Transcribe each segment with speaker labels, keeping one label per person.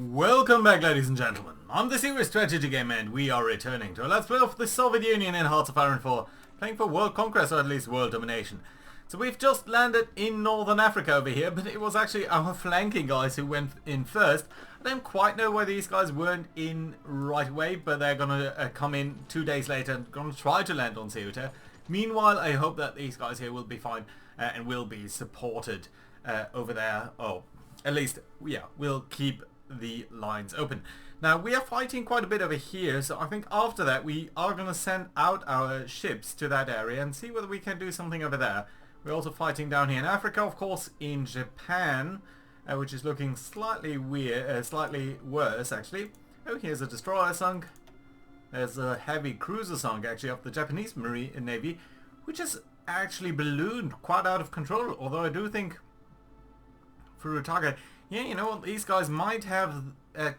Speaker 1: Welcome back, ladies and gentlemen. I'm the Serious Strategy Game, and we are returning to a Let's Play of the Soviet Union in Hearts of Iron 4, playing for world conquest, or at least world domination. So we've just landed in Northern Africa over here, but it was actually our flanking guys who went in first. I don't quite know why these guys weren't in right away, but they're gonna come in 2 days later and gonna try to land on Ceuta. Meanwhile, I hope that these guys here will be fine and will be supported over there. Oh, at least, yeah, we'll keep the lines open. Now we are fighting quite a bit over here, so I think after that we are going to send out our ships to that area and see whether we can do something over there. We're also fighting down here in Africa, of course, in Japan, which is looking slightly weird, slightly worse actually. Oh, here's a destroyer sunk. There's a heavy cruiser sunk actually of the Japanese Marine Navy, which is actually ballooned quite out of control, although I do think Furutaka, yeah, you know what, these guys might have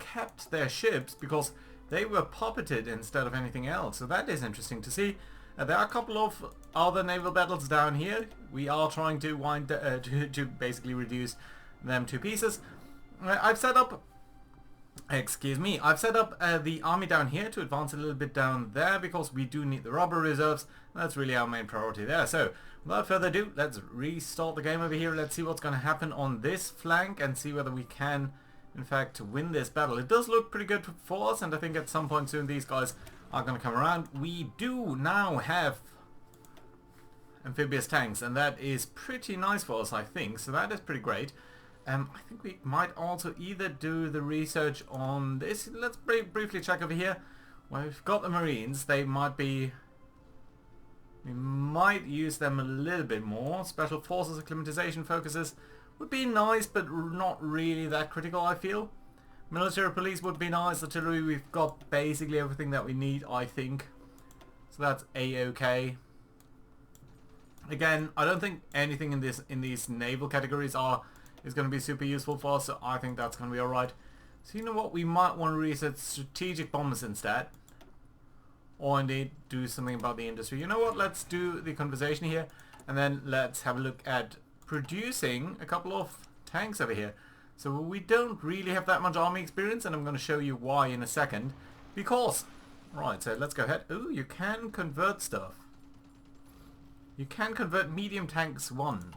Speaker 1: kept their ships because they were puppeted instead of anything else. So that is interesting to see. There are a couple of other naval battles down here. We are trying to to basically reduce them to pieces. I've set up the army down here to advance a little bit down there because we do need the rubber reserves. That's really our main priority there. So without further ado, let's restart the game over here. Let's see what's going to happen on this flank and see whether we can in fact win this battle. It does look pretty good for us, and I think at some point soon these guys are going to come around. We do now have amphibious tanks, and that is pretty nice for us, I think. So that is pretty great. I think we might also either do the research on this. Let's briefly check over here. Well, we've got the Marines. They might be... We might use them a little bit more. Special Forces acclimatization focuses would be nice, but not really that critical, I feel. Military police would be nice. Artillery, we've got basically everything that we need, I think. So that's A-okay. Again, I don't think anything in these naval categories is going to be super useful for us, so I think that's going to be alright. So you know what, we might want to research strategic bombers instead. Or indeed do something about the industry. You know what, let's do the conversation here, and then let's have a look at producing a couple of tanks over here. So we don't really have that much army experience, and I'm going to show you why in a second. Because, right, so let's go ahead. Ooh, you can convert stuff. You can convert medium tanks 1.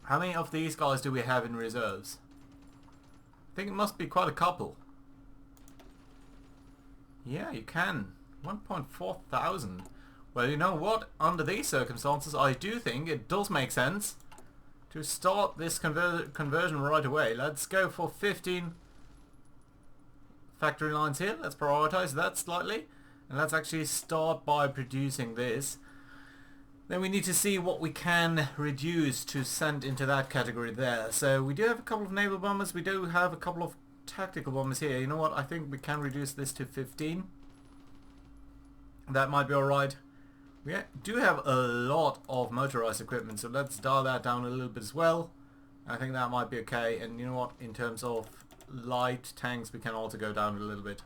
Speaker 1: How many of these guys do we have in reserves? I think it must be quite a couple. Yeah, you can. 1.4 thousand. Well, you know what? Under these circumstances, I do think it does make sense to start this conversion right away. Let's go for 15 factory lines here. Let's prioritize that slightly. And let's actually start by producing this. Then we need to see what we can reduce to send into that category there. So we do have a couple of naval bombers. We do have a couple of tactical bombers here. You know what? I think we can reduce this to 15. That might be alright. We do have a lot of motorized equipment, so let's dial that down a little bit as well. I think that might be okay. And you know what? In terms of light tanks, we can also go down a little bit.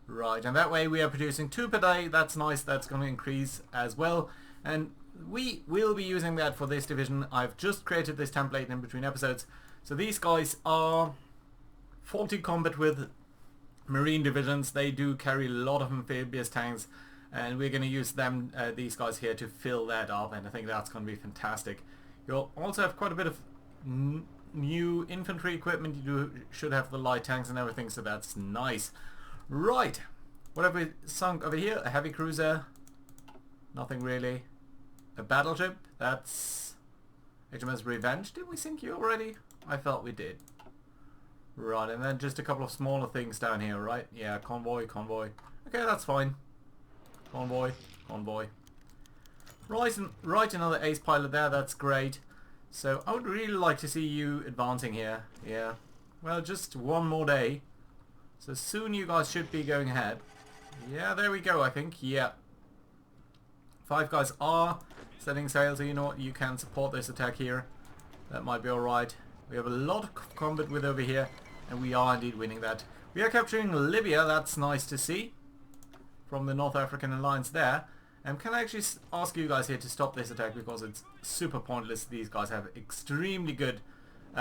Speaker 1: Right, and that way we are producing 2 per day. That's nice. That's going to increase as well. And we will be using that for this division. I've just created this template in between episodes. So these guys are 40 combat with marine divisions. They do carry a lot of amphibious tanks, and we're going to use them, these guys here, to fill that up, and I think that's going to be fantastic. You'll also have quite a bit of new infantry equipment. You should have the light tanks and everything, so that's nice. Right, what have we sunk over here? A heavy cruiser. Nothing really. A battleship. That's HMS Revenge. Did we sink you already? I thought we did. Right, and then just a couple of smaller things down here, right? Yeah, convoy. Okay, that's fine. Convoy. Right, another ace pilot there. That's great. So I would really like to see you advancing here. Yeah. Well, just one more day. So soon you guys should be going ahead. Yeah, there we go, I think. Yeah. 5 guys are setting sail, so you know what, you can support this attack here. That might be alright. We have a lot of combat with over here, and we are indeed winning that. We are capturing Libya. That's nice to see from the North African alliance there. Can I actually ask you guys here to stop this attack, because it's super pointless. These guys have extremely good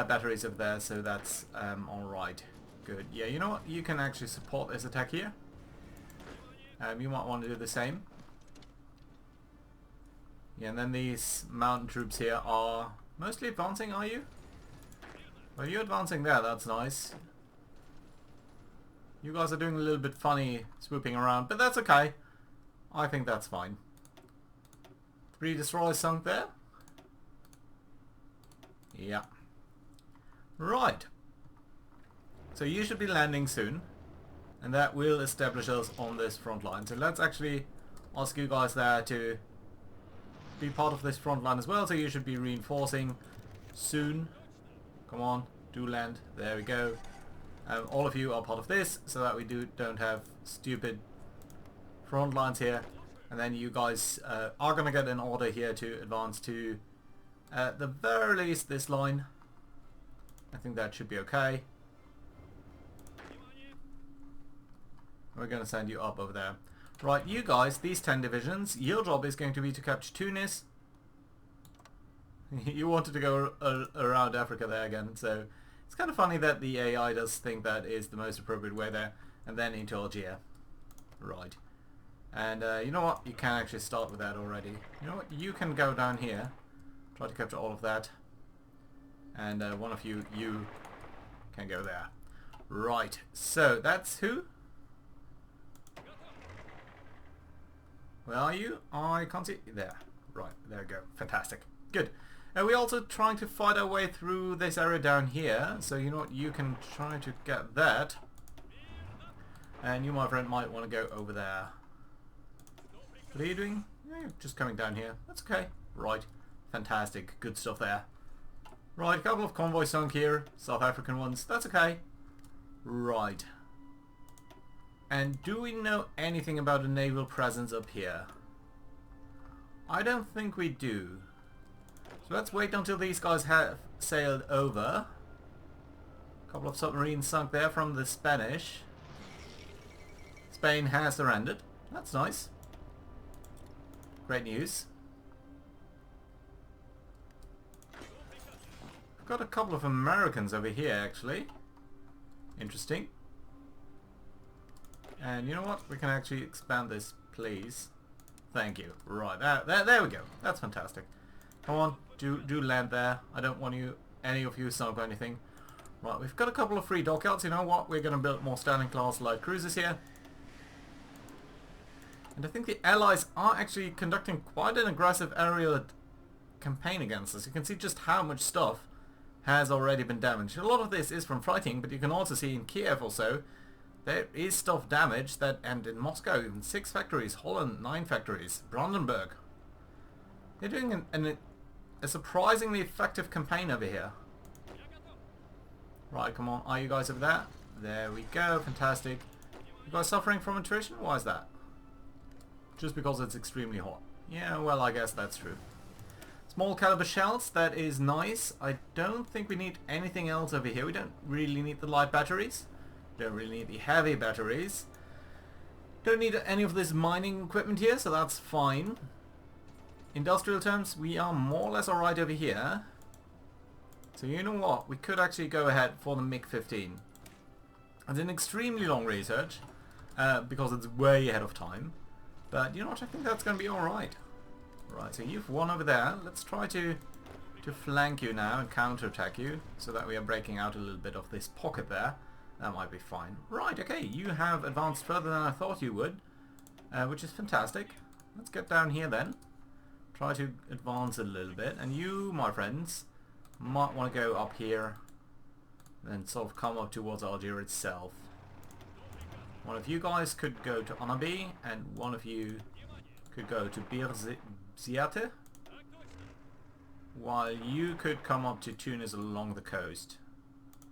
Speaker 1: batteries over there, so that's alright. Good. Yeah, you know what? You can actually support this attack here. You might want to do the same. Yeah, and then these mountain troops here are mostly advancing, are you? Well, you're advancing there, that's nice. You guys are doing a little bit funny swooping around, but that's okay. I think that's fine. 3 destroyers sunk there. Yeah. Right. So you should be landing soon. And that will establish us on this front line. So let's actually ask you guys there to be part of this front line as well. So you should be reinforcing soon. Come on, do land. There we go. All of you are part of this, so that we don't have stupid front lines here. And then you guys are going to get an order here to advance to at the very least this line. I think that should be okay. We're going to send you up over there. Right, you guys, these 10 divisions, your job is going to be to capture Tunis. You wanted to go around Africa there again, so it's kind of funny that the AI does think that is the most appropriate way there. And then into Algeria. Right. And you know what? You can actually start with that already. You know what? You can go down here. Try to capture all of that. And one of you can go there. Right. So that's who? Where are you? I can't see. There. Right. There we go. Fantastic. Good. We're also trying to fight our way through this area down here. So you know what? You can try to get that. And you, my friend, might want to go over there. What are you doing? Yeah, you're just coming down here. That's okay. Right. Fantastic. Good stuff there. Right. A couple of convoys sunk here. South African ones. That's okay. Right. And do we know anything about a naval presence up here? I don't think we do. So let's wait until these guys have sailed over. A couple of submarines sunk there from the Spanish. Spain has surrendered. That's nice. Great news. We've got a couple of Americans over here actually. Interesting. And you know what? We can actually expand this, please. Thank you. Right, there we go. That's fantastic. Come on, do land there. I don't want any of you sunk or anything. Right, we've got a couple of free dockyards. You know what? We're going to build more Sterling class light cruisers here. And I think the Allies are actually conducting quite an aggressive aerial campaign against us. You can see just how much stuff has already been damaged. A lot of this is from fighting, but you can also see in Kiev also there is stuff damaged, and in Moscow even 6 factories, Holland 9 factories, Brandenburg. They're doing a surprisingly effective campaign over here. Right, come on, are you guys over there? There we go, fantastic. You guys suffering from attrition? Why is that? Just because it's extremely hot. Yeah, well, I guess that's true. Small caliber shells, that is nice. I don't think we need anything else over here. We don't really need the light batteries. Don't really need the heavy batteries. Don't need any of this mining equipment here, so that's fine. Industrial terms, we are more or less alright over here. So you know what? We could actually go ahead for the MiG-15. It's an extremely long research, because it's way ahead of time. But you know what? I think that's going to be alright. Right, so you've won over there. Let's try to flank you now and counterattack you, so that we are breaking out a little bit of this pocket there. That might be fine. Right, okay, you have advanced further than I thought you would, which is fantastic. Let's get down here then. Try to advance a little bit. And you, my friends, might want to go up here and sort of come up towards Algeria itself. One of you guys could go to Anabi, and one of you could go to Bir Ziate, while you could come up to Tunis along the coast.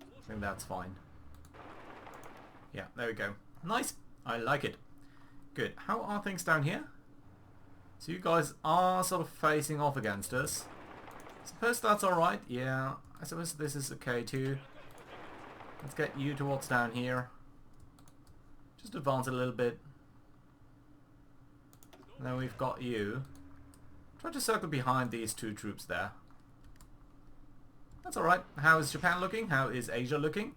Speaker 1: I think that's fine. Yeah, there we go. Nice. I like it. Good. How are things down here? So you guys are sort of facing off against us. Suppose that's alright. Yeah, I suppose this is okay too. Let's get you towards down here. Just advance a little bit. And then we've got you. Try to circle behind these 2 troops there. That's alright. How is Japan looking? How is Asia looking?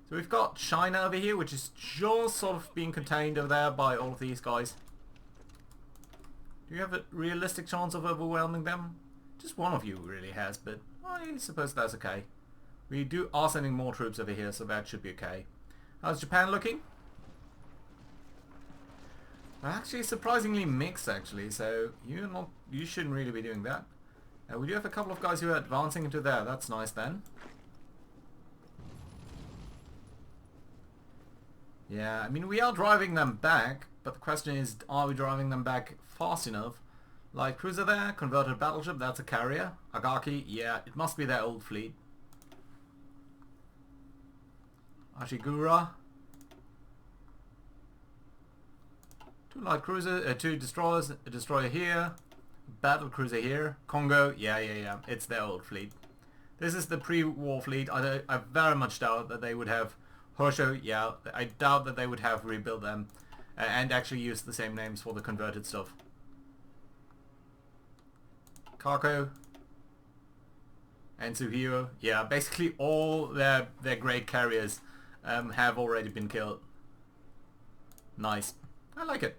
Speaker 1: So we've got China over here, which is just sort of being contained over there by all of these guys. Do you have a realistic chance of overwhelming them? Just one of you really has, but I suppose that's okay. We are sending more troops over here, so that should be okay. How's Japan looking? Actually, surprisingly mixed, actually. So you shouldn't really be doing that. We do have a couple of guys who are advancing into there. That's nice then. Yeah, I mean we are driving them back, but the question is, are we driving them back fast enough? Light cruiser there, converted battleship. That's a carrier. Agaki, yeah, it must be their old fleet. Ashigura. Two light cruisers, two destroyers, a destroyer here, battle cruiser here, Congo, yeah, it's their old fleet. This is the pre-war fleet. I very much doubt that they would have HOI, yeah, I doubt that they would have rebuilt them and actually use the same names for the converted stuff. Kako and Suhiro, yeah, basically all their great carriers have already been killed. Nice. I like it.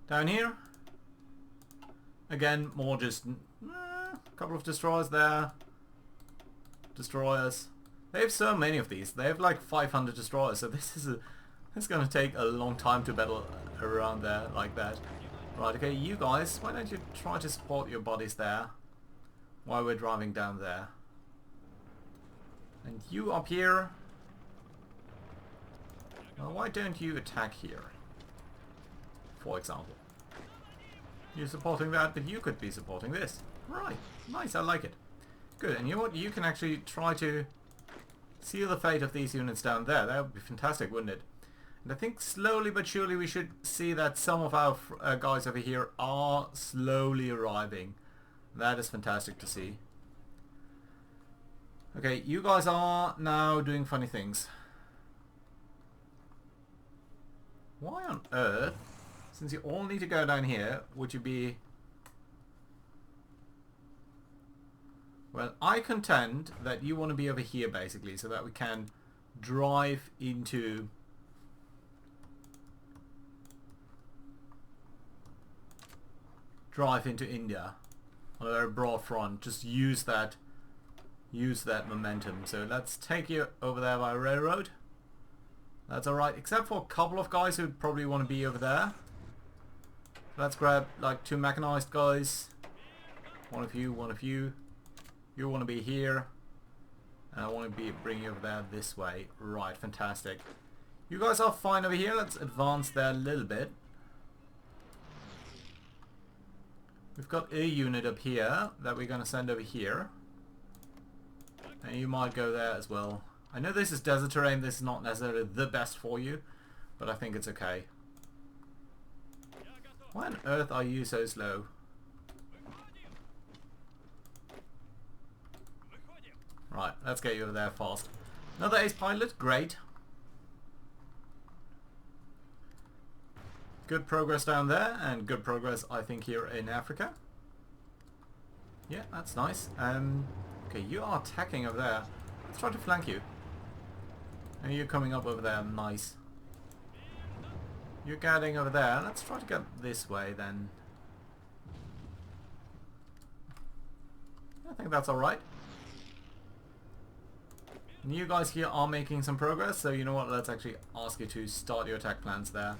Speaker 1: Down here, again, more just a couple of destroyers there. Destroyers. They have so many of these. They have like 500 destroyers, so this is going to take a long time to battle around there like that. Right, okay, you guys, why don't you try to support your bodies there while we're driving down there. And you up here, well, why don't you attack here, for example? You're supporting that, but you could be supporting this. Right, nice, I like it. Good, and you know what, you can actually try to seal the fate of these units down there. That would be fantastic, wouldn't it? And I think slowly but surely we should see that some of our guys over here are slowly arriving. That is fantastic to see. Okay, you guys are now doing funny things. Why on earth, since you all need to go down here, would you be... Well, I contend that you want to be over here basically, so that we can drive into... India on a very broad front. Just use that momentum. So let's take you over there by railroad. That's alright, except for a couple of guys who probably want to be over there. Let's grab like two mechanized guys. One of you. You want to be here. And I want to bring you over there this way. Right, fantastic. You guys are fine over here. Let's advance there a little bit. We've got a unit up here that we're going to send over here. And you might go there as well. I know this is desert terrain, this is not necessarily the best for you, but I think it's okay. Why on earth are you so slow? Right, let's get you over there fast. Another ace pilot, great. Good progress down there, and good progress I think here in Africa. Yeah, that's nice. Okay, you are attacking over there. Let's try to flank you. And you're coming up over there, nice. You're getting over there. Let's try to get this way then. I think that's alright. And you guys here are making some progress, so you know what, let's actually ask you to start your attack plans there.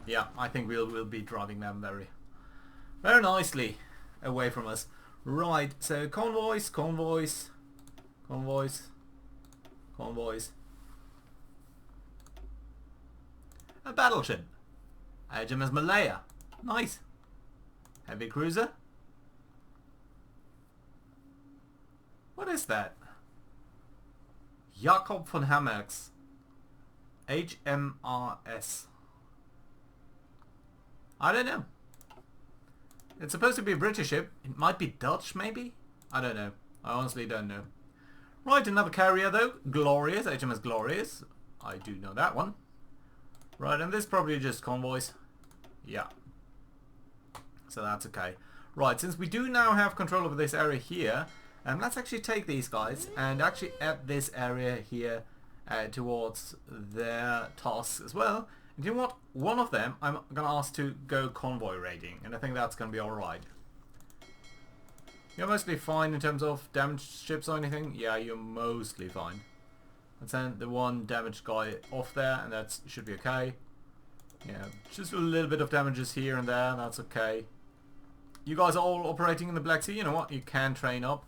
Speaker 1: Yeah, I think we'll be driving them very nicely away from us. Right, so convoys. A battleship. HMS Malaya. Nice. Heavy cruiser. What is that? Jakob von Hammer's HMRS. I don't know. It's supposed to be a British ship. It might be Dutch, maybe? I don't know. I honestly don't know. Right, another carrier though. Glorious. HMS Glorious. I do know that one. Right, and this probably just convoys. Yeah. So that's okay. Right, since we do now have control over this area here, let's actually take these guys and actually add this area here towards their tasks as well. And you know what? One of them I'm going to ask to go convoy raiding, and I think that's going to be alright. You're mostly fine in terms of damaged ships or anything? Yeah, you're mostly fine. Let's send the one damaged guy off there, and that should be okay. Yeah, just a little bit of damages here and there, that's okay. You guys are all operating in the Black Sea, you know what? You can train up.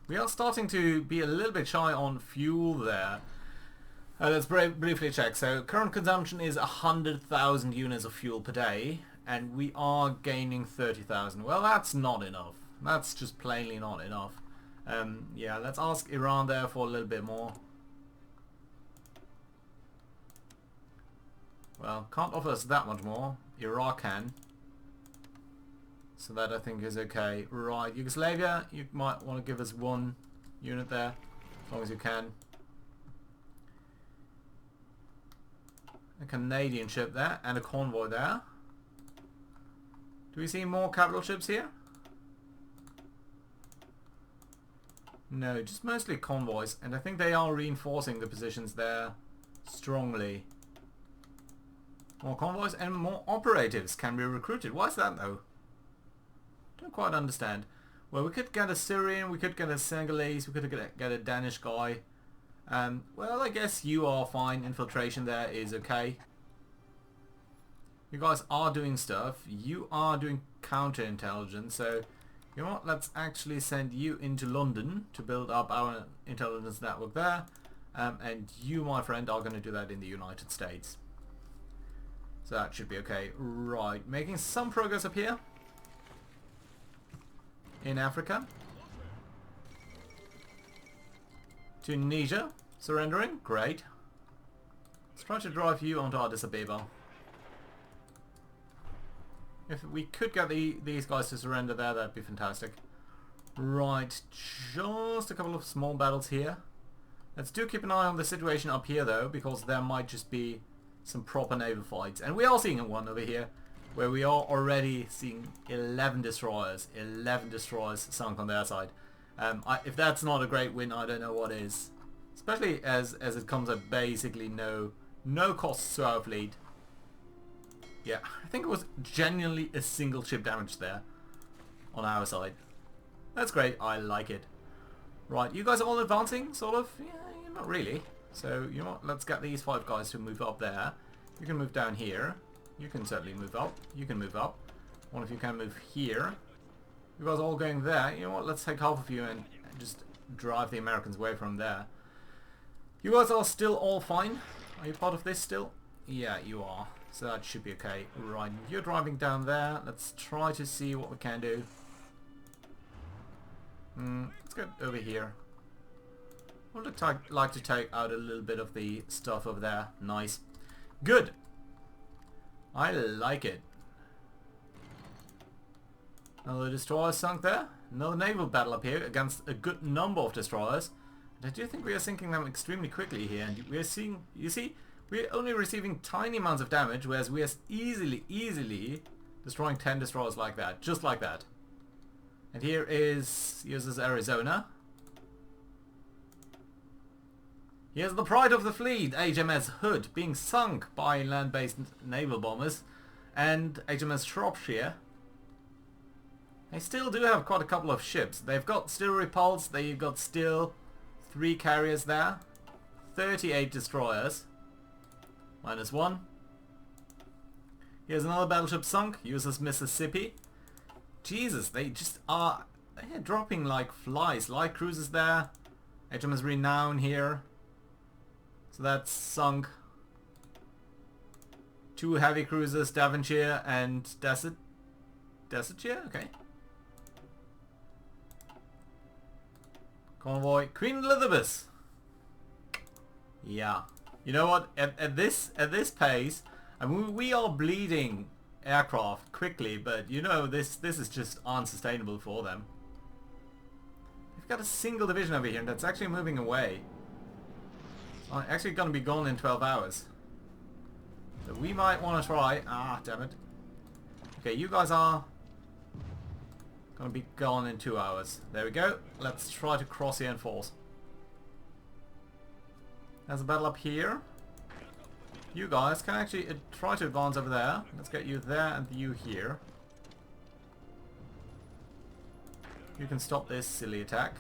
Speaker 1: We are starting to be a little bit shy on fuel there. Let's briefly check. So current consumption is 100,000 units of fuel per day, and we are gaining 30,000. Well, that's not enough. That's just plainly not enough. Yeah, let's ask Iran there for a little bit more. Well, can't offer us that much more. Iraq can. So that I think is okay. Right, Yugoslavia, you might want to give us one unit there, as long as you can. A Canadian ship there, and a convoy there. Do we see more capital ships here? No, just mostly convoys, and I think they are reinforcing the positions there strongly. More convoys and more operatives can be recruited. Why is that though? Don't quite understand. Well, we could get a Syrian, we could get a Senegalese, we could get a Danish guy. Well, I guess you are fine. Infiltration there is okay. You guys are doing stuff. You are doing counterintelligence, so you know what? Let's actually send you into London to build up our intelligence network there. And you, my friend, are going to do that in the United States. So that should be okay. Right, making some progress up here. In Africa. Tunisia, surrendering. Great. Let's try to drive you onto Addis Ababa. If we could get these guys to surrender there, that'd be fantastic. Right, just a couple of small battles here. Let's do keep an eye on the situation up here though, because there might just be some proper naval fights. And we are seeing one over here, where we are already seeing 11 destroyers. 11 destroyers sunk on their side. If that's not a great win, I don't know what is. Especially as it comes at basically no costs to our fleet. Yeah, I think it was genuinely a single ship damage there on our side. That's great, I like it. Right, you guys are all advancing, sort of? Yeah, not really. So, you know what, let's get these 5 guys to move up there. You can move down here. You can certainly move up. You can move up. One of you can move here. You guys are all going there. You know what, let's take half of you and just drive the Americans away from there. You guys are still all fine? Are you part of this still? Yeah, you are. So that should be okay. Right, you're driving down there. Let's try to see what we can do. Let's get over here. I would like to take out a little bit of the stuff over there. Nice. Good. I like it. Another destroyer sunk there. Another naval battle up here against a good number of destroyers. And I do think we are sinking them extremely quickly here. And we are seeing, you see, we're only receiving tiny amounts of damage, whereas we are easily destroying 10 destroyers like that. Just like that. And here's Arizona. Here's the pride of the fleet, HMS Hood, being sunk by land-based naval bombers, and HMS Shropshire. They still do have quite a couple of ships. They've got still repulse, they've got still 3 carriers there, 38 destroyers, -1. Here's another battleship sunk, USS Mississippi. Jesus, they just are dropping like flies. Light cruisers there, HMS Renown here. So that's sunk. 2 heavy cruisers, Devonshire and Devonshire? Okay. Convoy, Queen Elizabeth. Yeah. You know what? At this pace, I mean, we are bleeding aircraft quickly, but you know this is just unsustainable for them. They've got a single division over here that's actually moving away. Actually going to be gone in 12 hours. So we might want to try... Ah, damn it. Okay, you guys are gonna be gone in 2 hours. There we go. Let's try to cross here in force. There's a battle up here. You guys can actually try to advance over there. Let's get you there and you here. You can stop this silly attack.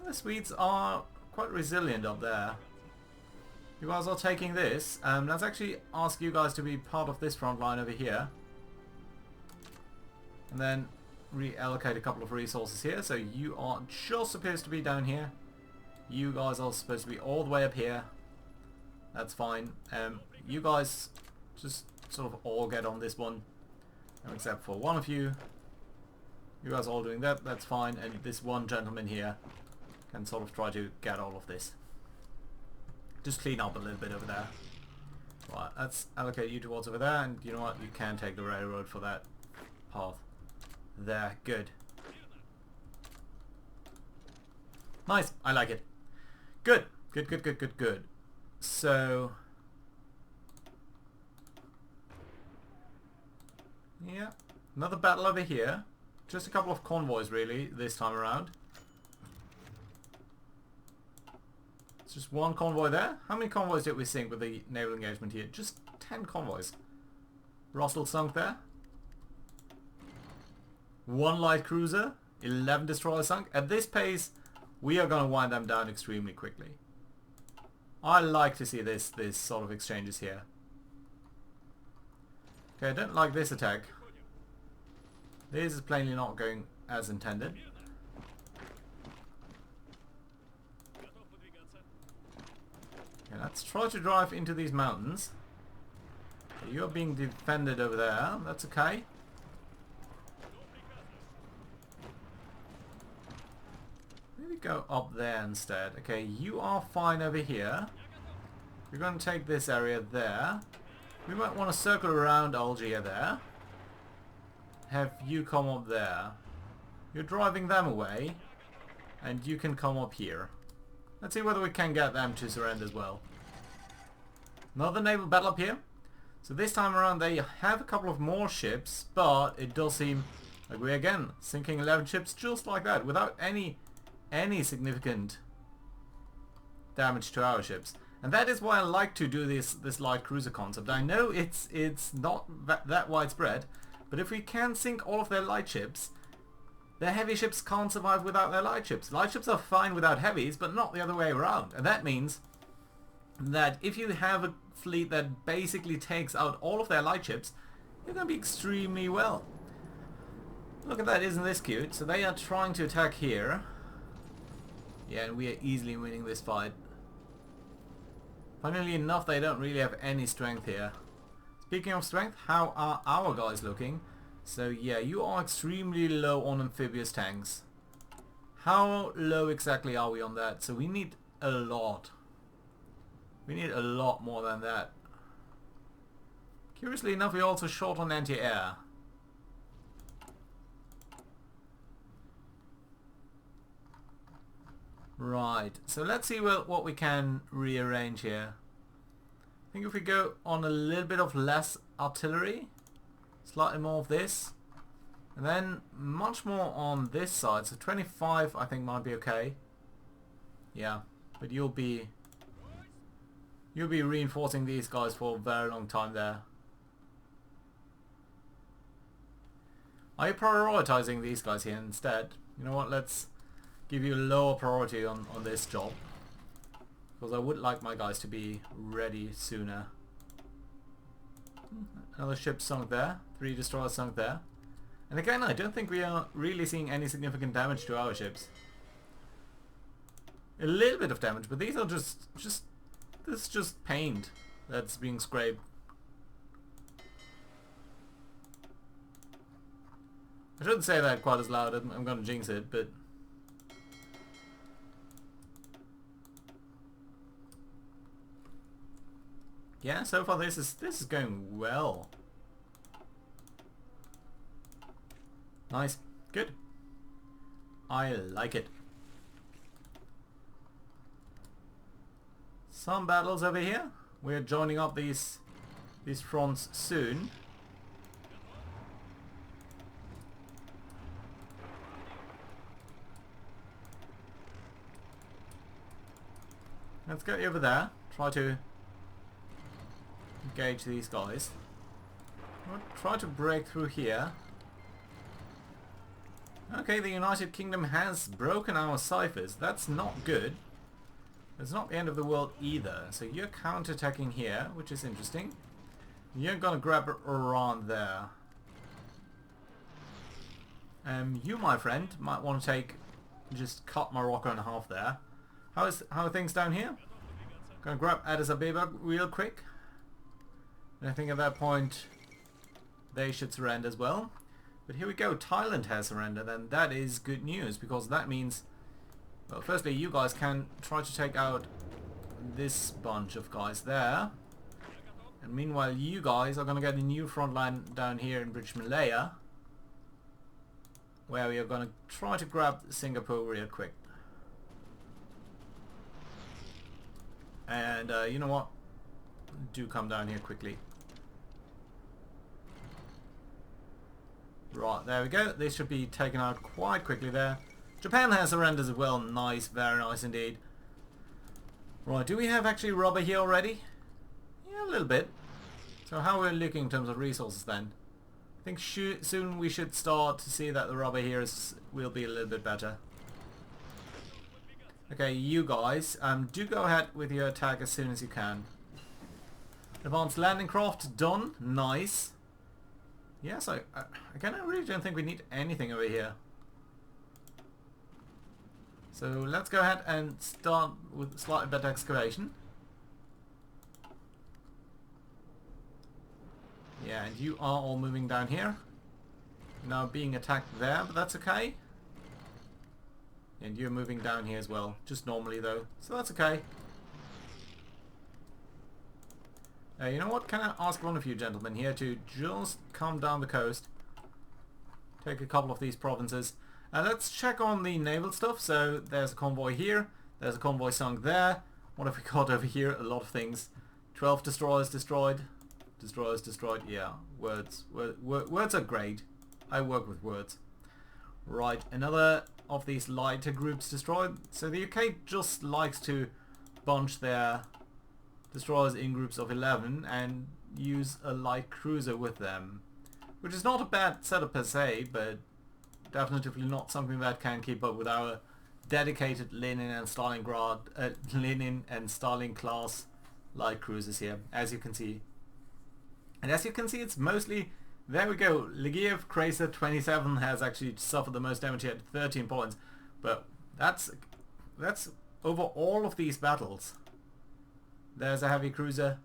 Speaker 1: The Swedes are quite resilient up there. You guys are taking this. Let's actually ask you guys to be part of this front line over here. And then reallocate a couple of resources here. So you are just supposed to be down here. You guys are supposed to be all the way up here. That's fine. You guys just sort of all get on this one. Except for one of you. You guys all doing that. That's fine. And this one gentleman here can sort of try to get all of this. Just clean up a little bit over there. Right, let's allocate you towards over there. And you know what? You can take the railroad for that path. There. Good. Nice. I like it. Good. Good, good, good, good, good. So... yeah. Another battle over here. Just a couple of convoys really this time around. It's just one convoy there. How many convoys did we sink with the naval engagement here? Just 10 convoys. Russell sunk there. 1 light cruiser. 11 destroyers sunk. At this pace, we are going to wind them down extremely quickly. I like to see this sort of exchanges here. Okay, I don't like this attack. This is plainly not going as intended. Okay, let's try to drive into these mountains. You're being defended over there. That's okay. Maybe go up there instead. Okay, you are fine over here. We're going to take this area there. We might want to circle around Algiers there. Have you come up there. You're driving them away. And you can come up here. Let's see whether we can get them to surrender as well. Another naval battle up here. So this time around they have a couple of more ships, but it does seem like we're again sinking 11 ships just like that without any significant damage to our ships. And that is why I like to do this light cruiser concept. I know it's not that widespread, but if we can sink all of their light ships, their heavy ships can't survive without their light ships. Light ships are fine without heavies, but not the other way around. And that means that if you have a fleet that basically takes out all of their light ships, you're going to be extremely well. Look at that, isn't this cute? So they are trying to attack here. Yeah, and we are easily winning this fight. Funnily enough, they don't really have any strength here. Speaking of strength, how are our guys looking? So yeah, you are extremely low on amphibious tanks. How low exactly are we on that? So we need a lot. We need a lot more than that. Curiously enough, we're also short on anti-air. Right, so let's see what we can rearrange here. I think if we go on a little bit of less artillery, slightly more of this, and then much more on this side, so 25 I think might be okay. Yeah, but you'll be reinforcing these guys for a very long time there. Are you prioritizing these guys here instead? You know what, let's give you a lower priority on this job. Because I would like my guys to be ready sooner. Another ship sunk there. 3 destroyers sunk there. And again, I don't think we are really seeing any significant damage to our ships. A little bit of damage, but these are just this is just paint that's being scraped. I shouldn't say that quite as loud, I'm gonna jinx it, but yeah, so far this is going well. Nice. Good. I like it. Some battles over here. We're joining up these fronts soon. Let's go over there. Try to engage these guys. We'll try to break through here. Okay, the United Kingdom has broken our ciphers. That's not good. It's not the end of the world either. So you're counter-attacking here, which is interesting. You're gonna grab around there. You, my friend, might want to just cut Morocco in half there. How are things down here? Gonna grab Addis Ababa real quick. And I think at that point they should surrender as well. But here we go, Thailand has surrendered, and that is good news because that means, well, firstly you guys can try to take out this bunch of guys there. And meanwhile you guys are gonna get a new front line down here in British Malaya, where we are gonna try to grab Singapore real quick. And you know what? Do come down here quickly. Right, there we go. This should be taken out quite quickly there. Japan has surrendered as well. Nice, very nice indeed. Right, do we have actually rubber here already? Yeah, a little bit. So how are we looking in terms of resources then? I think soon we should start to see that the rubber here will be a little bit better. Okay, you guys, do go ahead with your attack as soon as you can. Advanced landing craft done. Nice. Yes, again, I really don't think we need anything over here. So let's go ahead and start with slightly better excavation. Yeah, and you are all moving down here. Now being attacked there, but that's okay. And you're moving down here as well, just normally though, so that's okay. You know what, can I ask one of you gentlemen here to just come down the coast, take a couple of these provinces, and let's check on the naval stuff. So there's a convoy here, there's a convoy sunk there. What have we got over here? A lot of things. 12 destroyers destroyed. Destroyers destroyed, yeah, words are great. I work with words. Right, another of these lighter groups destroyed. So the UK just likes to bunch their destroyers in groups of 11 and use a light cruiser with them, which is not a bad setup per se, but definitely not something that can keep up with our dedicated Lenin and Stalin class light cruisers here, as you can see. And as you can see, it's mostly, there we go, Legiev Cracer 27 has actually suffered the most damage here at 13 points, but that's over all of these battles. There's a heavy cruiser.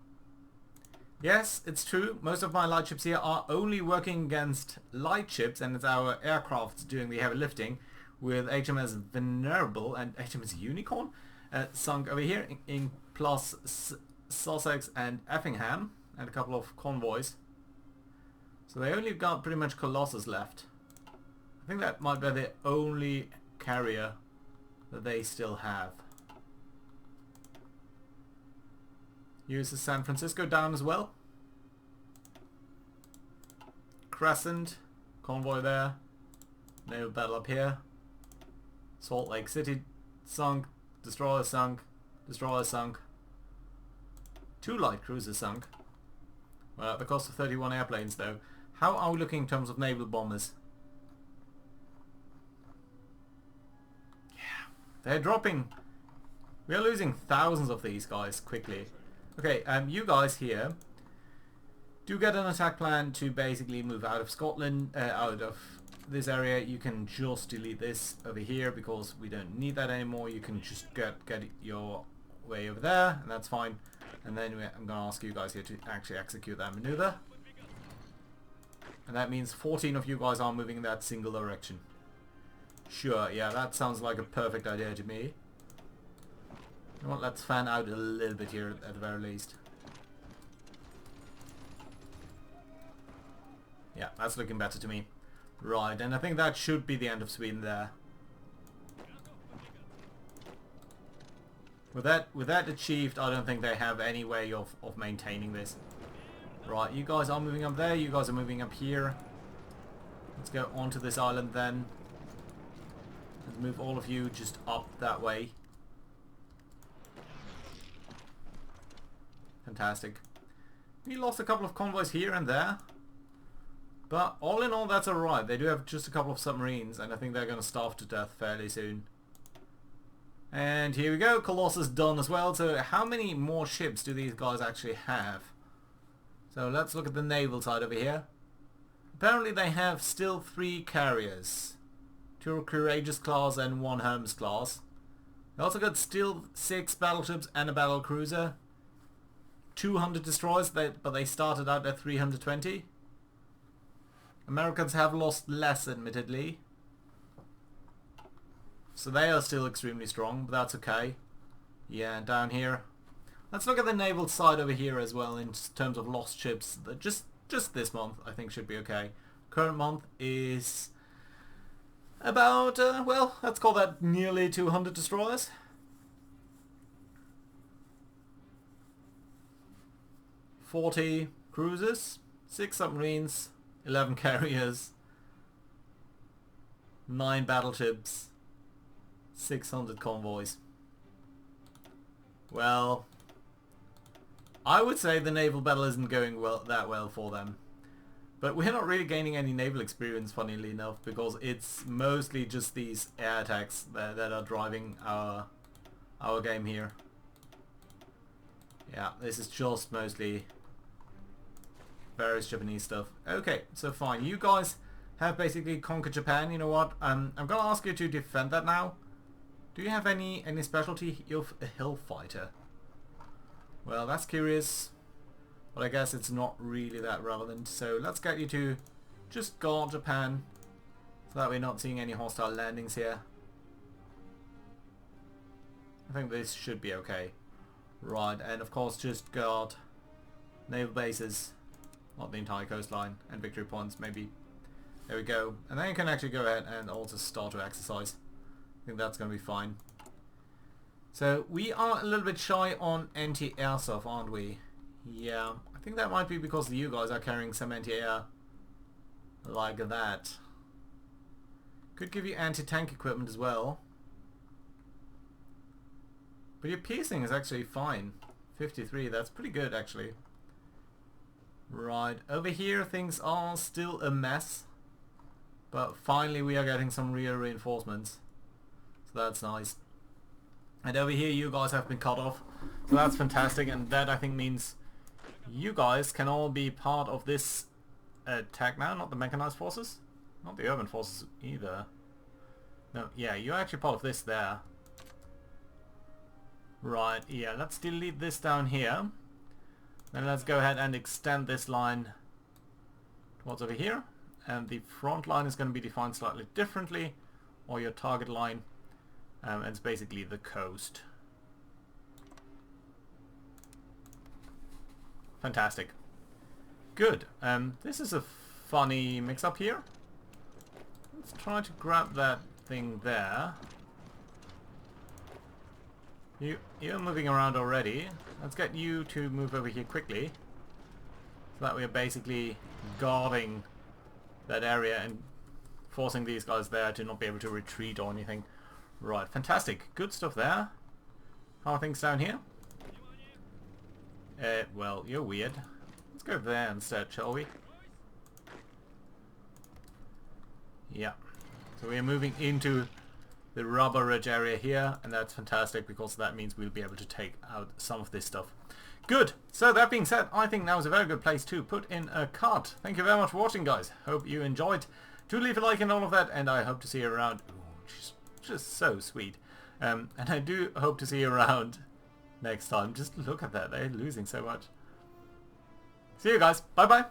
Speaker 1: Yes, it's true, most of my light ships here are only working against light ships, and it's our aircrafts doing the heavy lifting, with HMS Venerable and HMS Unicorn sunk over here, in plus Sussex and Effingham, and a couple of convoys. So they only got pretty much Colossus left. I think that might be the only carrier that they still have. Uses San Francisco down as well. Crescent, convoy there. Naval battle up here. Salt Lake City sunk. Destroyer sunk. Destroyer sunk. 2 light cruisers sunk. Well, at the cost of 31 airplanes though. How are we looking in terms of naval bombers? Yeah, they're dropping. We are losing thousands of these guys quickly. Okay, you guys here do get an attack plan to basically move out of Scotland, out of this area. You can just delete this over here because we don't need that anymore. You can just get your way over there, and that's fine. And then I'm going to ask you guys here to actually execute that maneuver. And that means 14 of you guys are moving in that single direction. Sure, yeah, that sounds like a perfect idea to me. You know what, let's fan out a little bit here at the very least. Yeah, that's looking better to me. Right, and I think that should be the end of Sweden there. With that achieved, I don't think they have any way of maintaining this. Right, you guys are moving up there, you guys are moving up here. Let's go onto this island then. Let's move all of you just up that way. Fantastic. We lost a couple of convoys here and there. But all in all, that's alright. They do have just a couple of submarines, and I think they're going to starve to death fairly soon. And here we go. Colossus done as well. So how many more ships do these guys actually have? So let's look at the naval side over here. Apparently they have still 3 carriers. 2 Courageous class and 1 Hermes class. They also got still 6 battleships and a battle cruiser. 200 destroyers, but they started out at 320. Americans have lost less, admittedly. So they are still extremely strong, but that's okay. Yeah, down here. Let's look at the naval side over here as well in terms of lost ships. Just this month, I think, should be okay. Current month is about, well, let's call that nearly 200 destroyers. $40 cruisers, 6 submarines, 11 carriers, 9 battleships, 600 convoys. Well, I would say the naval battle isn't going that well for them. But we're not really gaining any naval experience, funnily enough, because it's mostly just these air attacks that are driving our game here. Yeah, this is just mostly various Japanese stuff. Okay, so fine. You guys have basically conquered Japan. You know what? I'm gonna ask you to defend that now. Do you have any specialty? You're a hill fighter. Well, that's curious, but I guess it's not really that relevant. So let's get you to just guard Japan, so that we're not seeing any hostile landings here. I think this should be okay. Right, and of course just guard naval bases, not the entire coastline, and victory points maybe. There we go. And then you can actually go ahead and also start to exercise. I think that's going to be fine. So we are a little bit shy on anti-air stuff, aren't we? Yeah, I think that might be because you guys are carrying some anti-air like that. Could give you anti-tank equipment as well. But your piercing is actually fine. 53, that's pretty good actually. Right, over here things are still a mess. But finally we are getting some real reinforcements. So that's nice. And over here you guys have been cut off. So that's fantastic, and that I think means you guys can all be part of this attack now, not the mechanized forces. Not the urban forces either. No, yeah, you're actually part of this there. Right, yeah, let's delete this down here. Then let's go ahead and extend this line towards over here. And the front line is going to be defined slightly differently, or your target line. And it's basically the coast. Fantastic. Good. This is a funny mix-up here. Let's try to grab that thing there. You're moving around already. Let's get you to move over here quickly, so that we are basically guarding that area and forcing these guys there to not be able to retreat or anything. Right, fantastic. Good stuff there. How are things down here? Well, you're weird. Let's go there instead, shall we? Yeah. So we are moving into the rubber ridge area here, and that's fantastic because that means we'll be able to take out some of this stuff. Good. So that being said, I think now is a very good place to put in a cut. Thank you very much for watching, guys. Hope you enjoyed. Do leave a like and all of that, and I hope to see you around. Ooh, just so sweet. And I do hope to see you around next time. Just look at that. They're losing so much. See you guys. Bye bye.